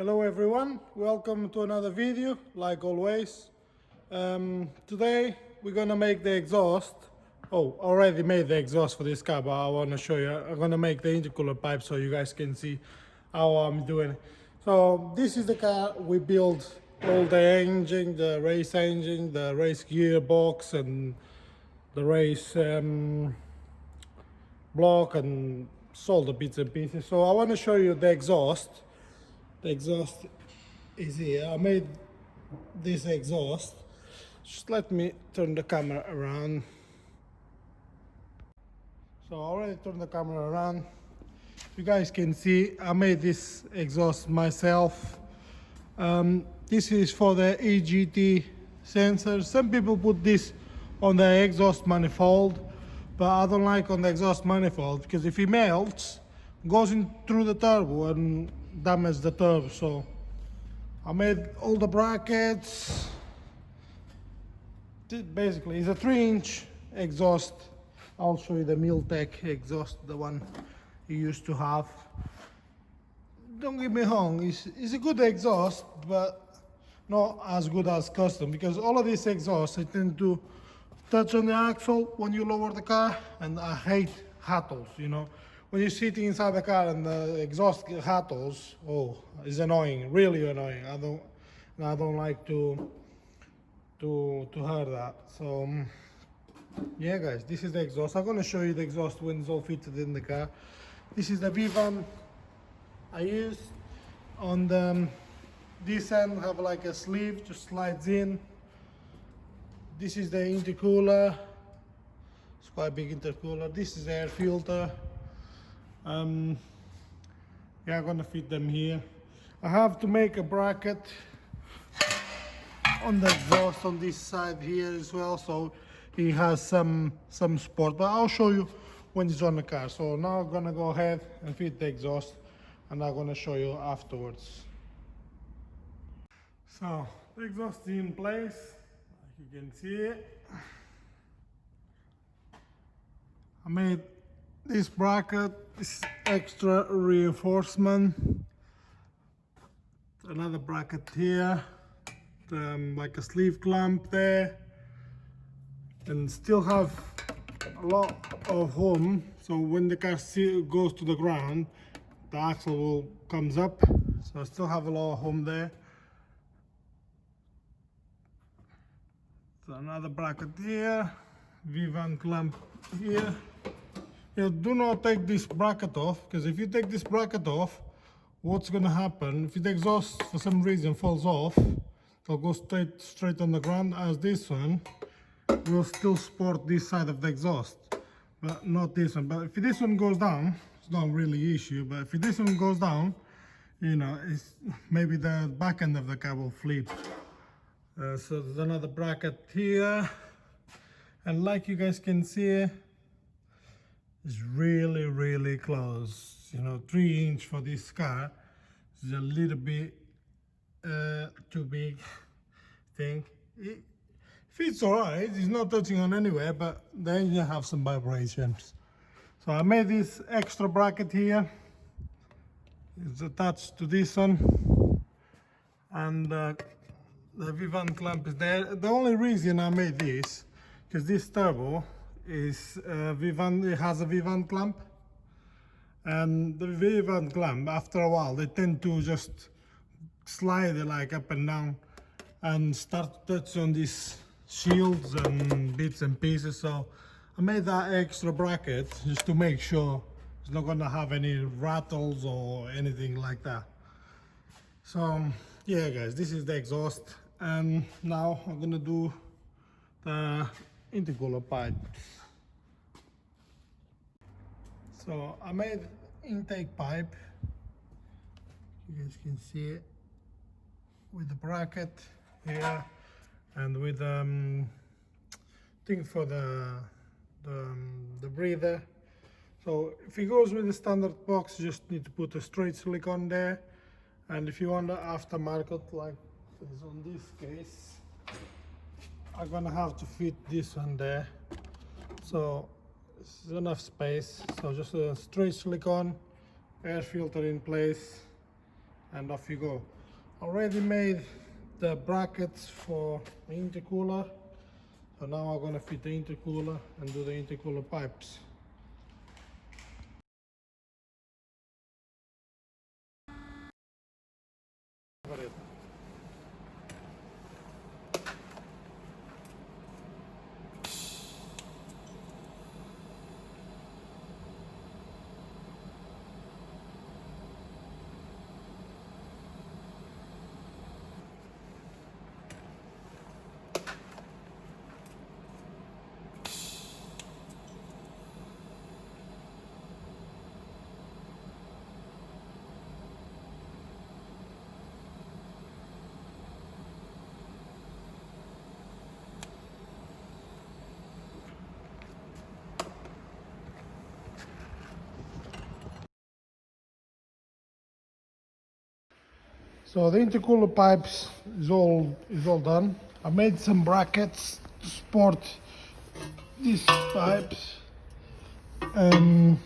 Hello everyone, welcome to another video like always. Today we're gonna make the exhaust. Already made the exhaust for this car, but I want to show you. I'm gonna make the intercooler pipe so you guys can see how I'm doing it. So this is the car we built, all the engine, the race engine, the race gearbox and the race block and all the bits and pieces. So I want to show you the exhaust. The exhaust is here. I made this exhaust. Just let me turn the camera around. So I already turned the camera around. You guys can see I made this exhaust myself. This is for the EGT sensor. Some people put this on the exhaust manifold, but I don't like on the exhaust manifold because if it melts, it goes in through the turbo and damage the turbo. So I made all the brackets. Basically it's a 3-inch exhaust. I'll show you the Miltech exhaust, the one you used to have. Don't get me wrong, it's a good exhaust, but not as good as custom, because all of these exhausts they tend to touch on the axle when you lower the car, and I hate rattles, you know. When you're sitting inside the car and the exhaust rattles, oh, it's annoying, really annoying. I don't like to hear that. So yeah guys, this is the exhaust. I'm gonna show you the exhaust when it's all fitted in the car. This is the V-van I used. On this end have like a sleeve, just slides in. This is the intercooler. It's quite a big intercooler. This is the air filter. Yeah, I'm gonna fit them here. I have to make a bracket on the exhaust on this side here as well, so it has some support, but I'll show you when it's on the car. So now I'm gonna go ahead and fit the exhaust, and I'm gonna show you afterwards. So the exhaust is in place, like you can see it. I made this bracket, this extra reinforcement, another bracket here, like a sleeve clamp there, and still have a lot of room, so when the car goes to the ground, the axle comes up, so I still have a lot of room there. So another bracket here, V-van clamp here. You do not take this bracket off, because if you take this bracket off, what's going to happen, if the exhaust for some reason falls off, it'll go straight on the ground, as this one will still support this side of the exhaust, but not this one. But if this one goes down, it's not really an issue, but if this one goes down, you know, it's maybe the back end of the car will flip. So there's another bracket here, and like you guys can see, it's really close. You know, 3-inch for this car is a little bit too big, I think. It fits alright, it's not touching on anywhere, but the engine have some vibrations. So I made this extra bracket here. It's attached to this one, and the V-van clamp is there. The only reason I made this, because this turbo is V-van, it has a V-van clamp, and the V-van clamp, after a while, they tend to just slide like up and down and start to touch on these shields and bits and pieces. So I made that extra bracket just to make sure it's not gonna have any rattles or anything like that. So yeah guys, this is the exhaust, and now I'm gonna do the intercooler pipe. So I made intake pipe, you guys can see it, with the bracket here and with thing for the breather. So if it goes with the standard box, you just need to put a straight silicone there, and if you want the aftermarket like is on this case, I'm gonna have to fit this one there. So it's enough space, so just a straight silicone, air filter in place, and off you go. Already made the brackets for the intercooler, so now I'm gonna fit the intercooler and do the intercooler pipes. So the intercooler pipes is all done. I made some brackets to support these pipes, and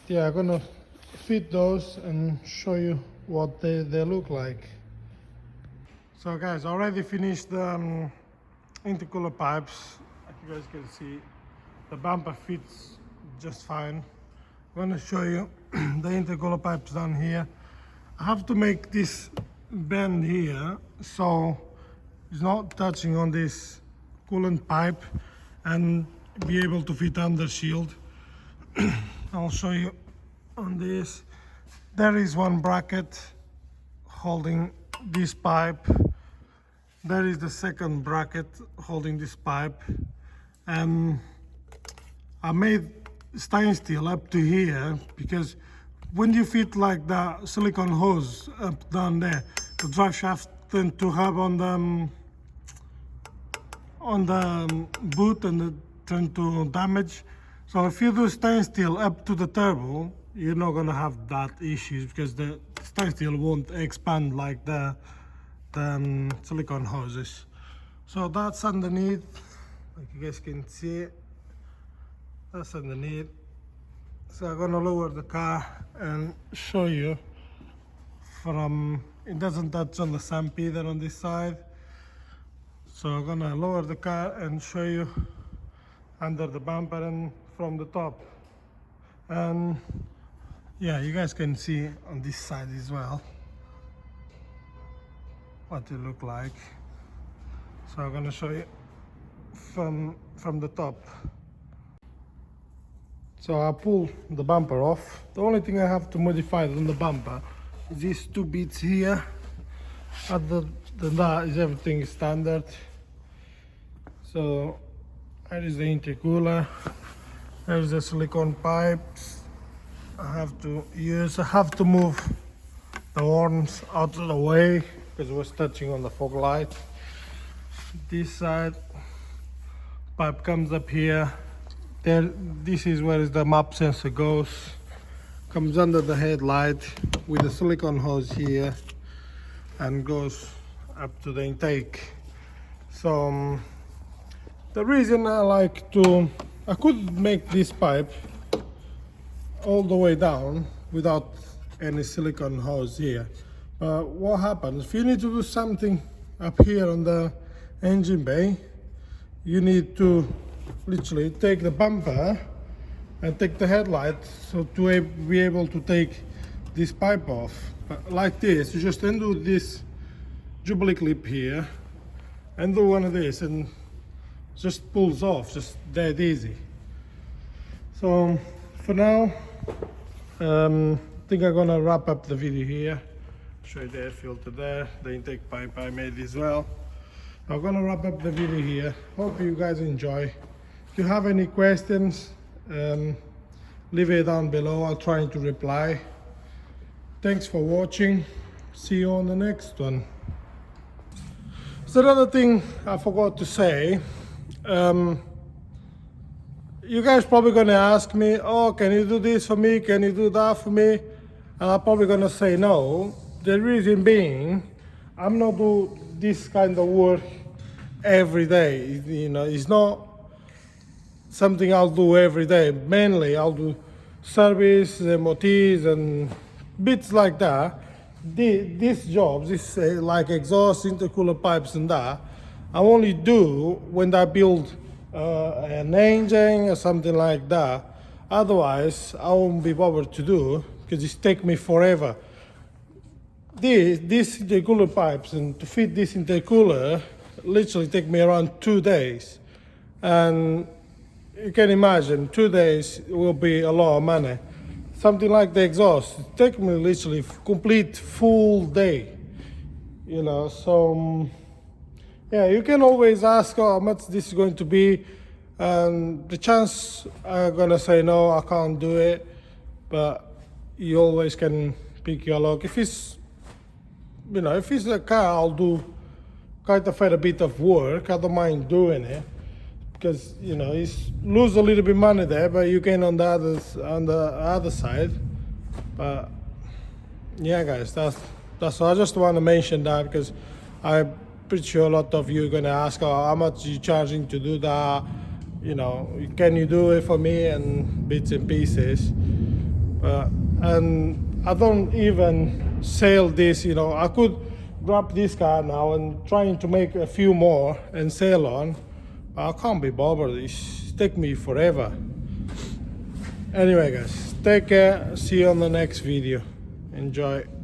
yeah, I'm gonna fit those and show you what they look like. So guys, I already finished the intercooler pipes. Like you guys can see, the bumper fits just fine. I'm gonna show you the intercooler pipes down here. I have to make this bend here so it's not touching on this coolant pipe and be able to fit under shield. I'll show you on this. There is one bracket holding this pipe. There is the second bracket holding this pipe, and I made stainless steel up to here because when you fit like the silicone hose up down there, the drive shaft tend to have on the boot and it tend to damage. So if you do stainless steel up to the turbo, you're not gonna have that issues because the stainless steel won't expand like the silicone hoses. So that's underneath, like you guys can see, that's underneath. So I'm gonna lower the car and show you from, it doesn't touch on the sump either on this side. So I'm gonna lower the car and show you under the bumper and from the top. And yeah, you guys can see on this side as well what it look like. So I'm gonna show you from the top. So I pull the bumper off. The only thing I have to modify on the bumper is these two bits here. Other than that, everything is standard. So there is the intercooler. There is the silicone pipes. I have to move the horns out of the way because it was touching on the fog light. This side pipe comes up here. There, this is where the map sensor goes. Comes under the headlight with the silicone hose here and goes up to the intake. So the reason I could make this pipe all the way down without any silicone hose here. But what happens if you need to do something up here on the engine bay? You need to literally take the bumper and take the headlight so to be able to take this pipe off. But like this, you just undo this jubilee clip here and do one of this and just pulls off, just that easy. So for now, I think I'm gonna wrap up the video here. Show you the air filter there, the intake pipe I made as well. I'm gonna wrap up the video here. Hope you guys enjoy. If you have any questions, leave it down below. I'll try to reply. Thanks for watching. See you on the next one. So another thing I forgot to say, you guys probably gonna ask me, oh, can you do this for me? Can you do that for me? And I'm probably gonna say no. The reason being, I'm not do this kind of work every day. You know, it's not something I'll do every day. Mainly I'll do service, MOTs and bits like that. These jobs, this like exhaust, intercooler pipes and that, I only do when I build an engine or something like that. Otherwise, I won't be bothered to do because it takes me forever. These intercooler pipes, and to fit this intercooler literally take me around 2 days, and you can imagine 2 days will be a lot of money. Something like the exhaust, it takes me literally complete full day, you know. So yeah, you can always ask how much this is going to be, and the chance I'm gonna say no, I can't do it, but you always can pick your luck. If it's, you know, if it's a car, I'll do quite a fair bit of work. I don't mind doing it because, you know, it's lose a little bit money there, but you can on the other side. But yeah, guys, that's all. I just want to mention that because I'm pretty sure a lot of you are gonna ask, oh, how much are you charging to do that? You know, can you do it for me, and bits and pieces. And I don't even sell this, you know. I could grab this car now and trying to make a few more and sell on. I can't be bothered. It's take me forever. Anyway, guys, take care. See you on the next video. Enjoy.